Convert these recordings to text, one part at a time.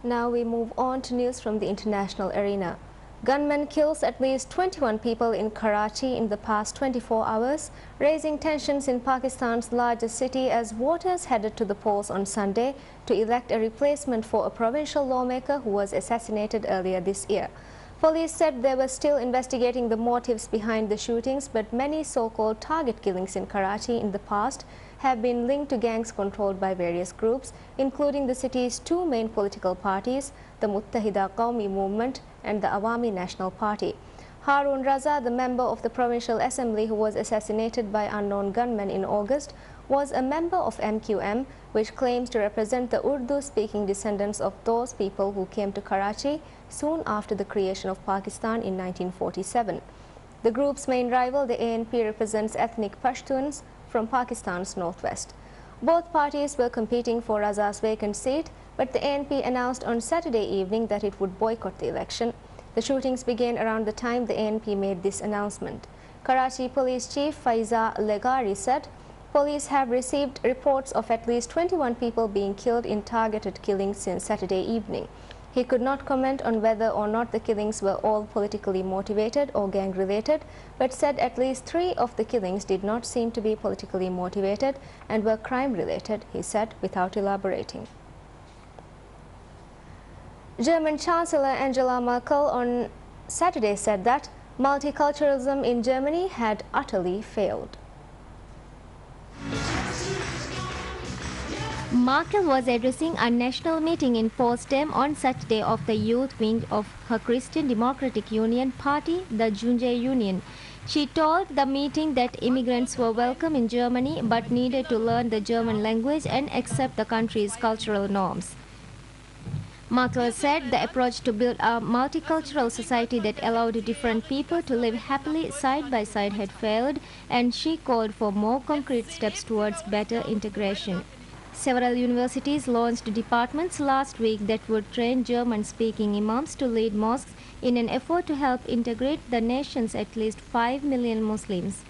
Now we move on to news from the international arena. Gunman kills at least 21 people in Karachi in the past 24 hours, raising tensions in Pakistan's largest city as voters headed to the polls on Sunday to elect a replacement for a provincial lawmaker who was assassinated earlier this year. Police said they were still investigating the motives behind the shootings, but many so-called target killings in Karachi in the past have been linked to gangs controlled by various groups, including the city's two main political parties, the Muttahida Qawmi Movement and the Awami National Party. Harun Raza, the member of the Provincial Assembly who was assassinated by unknown gunmen in August, was a member of MQM, which claims to represent the Urdu-speaking descendants of those people who came to Karachi soon after the creation of Pakistan in 1947. The group's main rival, the ANP, represents ethnic Pashtuns from Pakistan's northwest. Both parties were competing for Raza's vacant seat, but the ANP announced on Saturday evening that it would boycott the election. The shootings began around the time the ANP made this announcement. Karachi Police Chief Faiza Legari said, police have received reports of at least 21 people being killed in targeted killings since Saturday evening. He could not comment on whether or not the killings were all politically motivated or gang-related, but said at least 3 of the killings did not seem to be politically motivated and were crime-related, he said, without elaborating. German Chancellor Angela Merkel on Saturday said that multiculturalism in Germany had utterly failed. Merkel was addressing a national meeting in Potsdam on Saturday of the youth wing of her Christian Democratic Union party, the Junge Union. She told the meeting that immigrants were welcome in Germany but needed to learn the German language and accept the country's cultural norms. Merkel said the approach to build a multicultural society that allowed different people to live happily side by side had failed, and she called for more concrete steps towards better integration. Several universities launched departments last week that would train German-speaking imams to lead mosques in an effort to help integrate the nation's at least 5 million Muslims.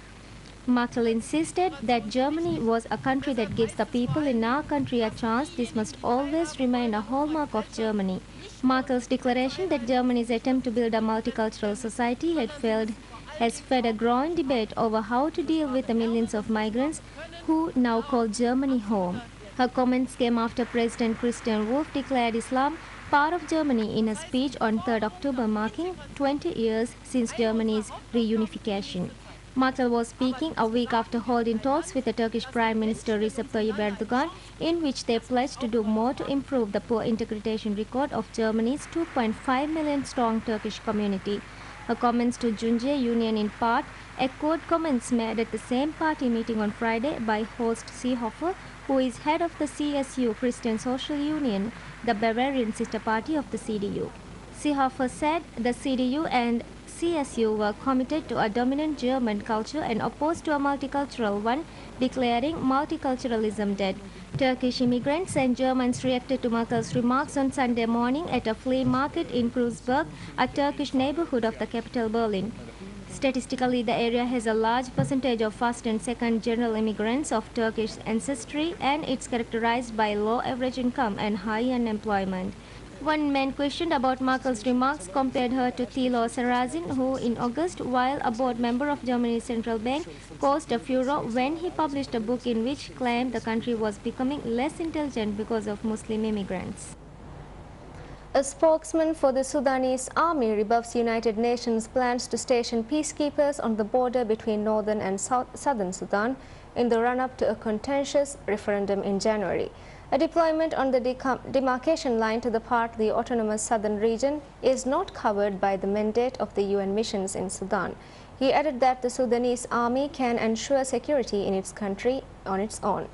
Merkel insisted that Germany was a country that gives the people in our country a chance. This must always remain a hallmark of Germany. Merkel's declaration that Germany's attempt to build a multicultural society had failed has fed a growing debate over how to deal with the millions of migrants who now call Germany home. Her comments came after President Christian Wolff declared Islam part of Germany in a speech on 3rd October, marking 20 years since Germany's reunification. Merkel was speaking a week after holding talks with the Turkish Prime Minister Recep Tayyip Erdogan, in which they pledged to do more to improve the poor integration record of Germany's 2.5 million strong Turkish community. Her comments to Junge Union in part echoed comments made at the same party meeting on Friday by Horst Seehofer, who is head of the CSU, Christian Social Union, the Bavarian sister party of the CDU. Seehofer said the CDU and CSU were committed to a dominant German culture and opposed to a multicultural one, declaring multiculturalism dead. Turkish immigrants and Germans reacted to Merkel's remarks on Sunday morning at a flea market in Kreuzberg, a Turkish neighborhood of the capital Berlin. Statistically, the area has a large percentage of first and second general immigrants of Turkish ancestry, and it's characterized by low average income and high unemployment. One man questioned about Merkel's remarks compared her to Thilo Sarrazin, who in August, while a board member of Germany's central bank, caused a furor when he published a book in which claimed the country was becoming less intelligent because of Muslim immigrants. A spokesman for the Sudanese army rebuffs United Nations plans to station peacekeepers on the border between northern and southern Sudan in the run-up to a contentious referendum in January. A deployment on the demarcation line to the partly autonomous southern region is not covered by the mandate of the UN missions in Sudan. He added that the Sudanese army can ensure security in its country on its own.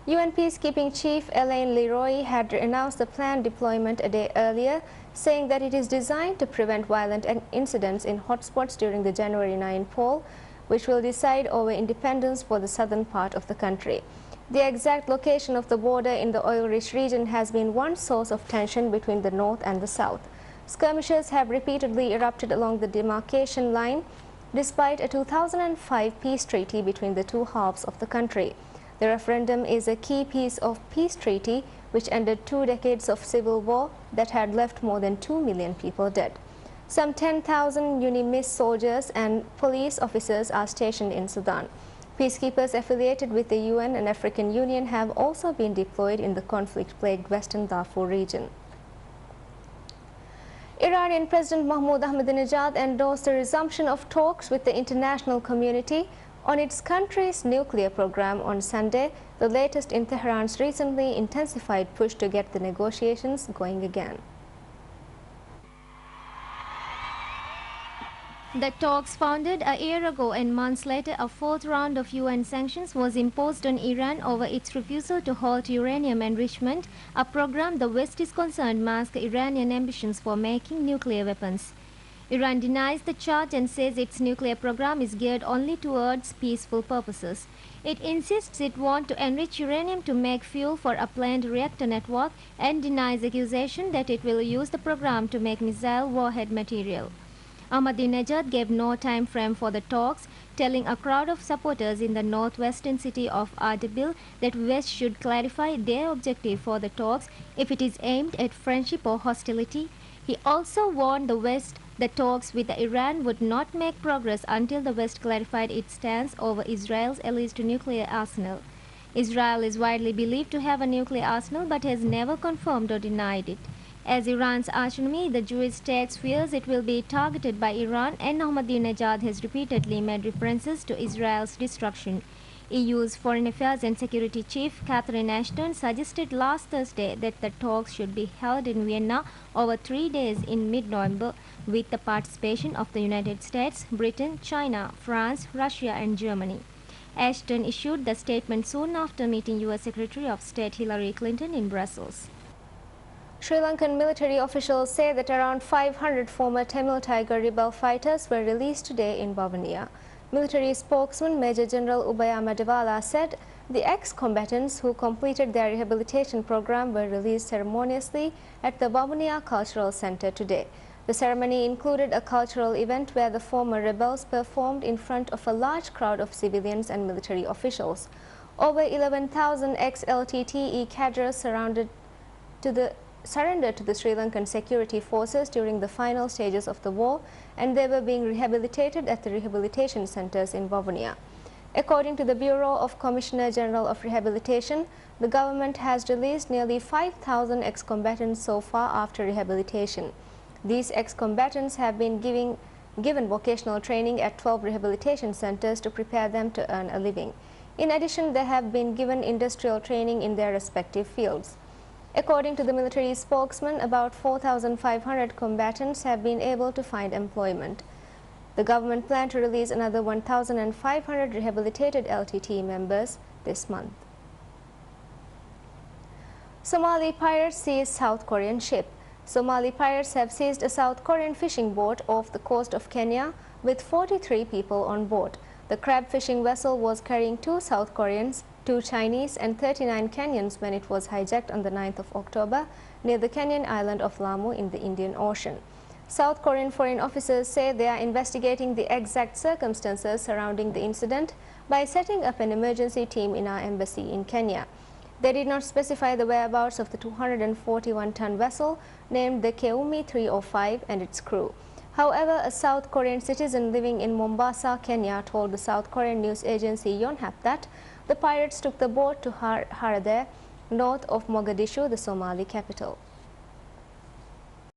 UN peacekeeping chief Elaine Leroy had announced the planned deployment a day earlier, saying that it is designed to prevent violent incidents in hotspots during the January 9 poll, which will decide over independence for the southern part of the country. The exact location of the border in the oil-rich region has been one source of tension between the north and the south. Skirmishes have repeatedly erupted along the demarcation line, despite a 2005 peace treaty between the two halves of the country. The referendum is a key piece of peace treaty which ended 2 decades of civil war that had left more than 2 million people dead. Some 10,000 UNIMIS soldiers and police officers are stationed in Sudan. Peacekeepers affiliated with the UN and African Union have also been deployed in the conflict-plagued Western Darfur region. Iranian President Mahmoud Ahmadinejad endorsed the resumption of talks with the international community on its country's nuclear program on Sunday, the latest in Tehran's recently intensified push to get the negotiations going again. The talks founded a year ago, and months later a fourth round of UN sanctions was imposed on Iran over its refusal to halt uranium enrichment, a program the West is concerned masks Iranian ambitions for making nuclear weapons. Iran denies the charge and says its nuclear program is geared only towards peaceful purposes. It insists it wants to enrich uranium to make fuel for a planned reactor network and denies accusation that it will use the program to make missile warhead material. Ahmadinejad gave no time frame for the talks, telling a crowd of supporters in the northwestern city of Ardabil that West should clarify their objective for the talks if it is aimed at friendship or hostility. He also warned the West the talks with Iran would not make progress until the West clarified its stance over Israel's alleged nuclear arsenal. Israel is widely believed to have a nuclear arsenal but has never confirmed or denied it. As Iran's archenemy, the Jewish state fears it will be targeted by Iran, and Ahmadinejad has repeatedly made references to Israel's destruction. EU's Foreign Affairs and Security Chief Catherine Ashton suggested last Thursday that the talks should be held in Vienna over 3 days in mid-November with the participation of the United States, Britain, China, France, Russia and Germany. Ashton issued the statement soon after meeting US Secretary of State Hillary Clinton in Brussels. Sri Lankan military officials say that around 500 former Tamil Tiger rebel fighters were released today in Vavuniya. Military spokesman Major General Ubaya Madewala said the ex-combatants who completed their rehabilitation program were released ceremoniously at the Vavuniya Cultural Center today. The ceremony included a cultural event where the former rebels performed in front of a large crowd of civilians and military officials. Over 11,000 ex-LTTE cadres surrendered to the Sri Lankan security forces during the final stages of the war, and they were being rehabilitated at the rehabilitation centers in Vavuniya. According to the Bureau of Commissioner General of Rehabilitation, the government has released nearly 5,000 ex-combatants so far after rehabilitation. These ex-combatants have been given vocational training at 12 rehabilitation centers to prepare them to earn a living. In addition, they have been given industrial training in their respective fields. According to the military spokesman, about 4,500 combatants have been able to find employment. The government planned to release another 1,500 rehabilitated LTTE members this month. Somali pirates seize South Korean ship. Somali pirates have seized a South Korean fishing boat off the coast of Kenya with 43 people on board. The crab fishing vessel was carrying 2 South Koreans, 2 Chinese and 39 Kenyans when it was hijacked on the 9th of October near the Kenyan island of Lamu in the Indian Ocean. South Korean foreign officers say they are investigating the exact circumstances surrounding the incident by setting up an emergency team in our embassy in Kenya. They did not specify the whereabouts of the 241-ton vessel named the Keumi 305 and its crew. However, a South Korean citizen living in Mombasa, Kenya told the South Korean news agency Yonhap that the pirates took the boat to Harare, north of Mogadishu, the Somali capital.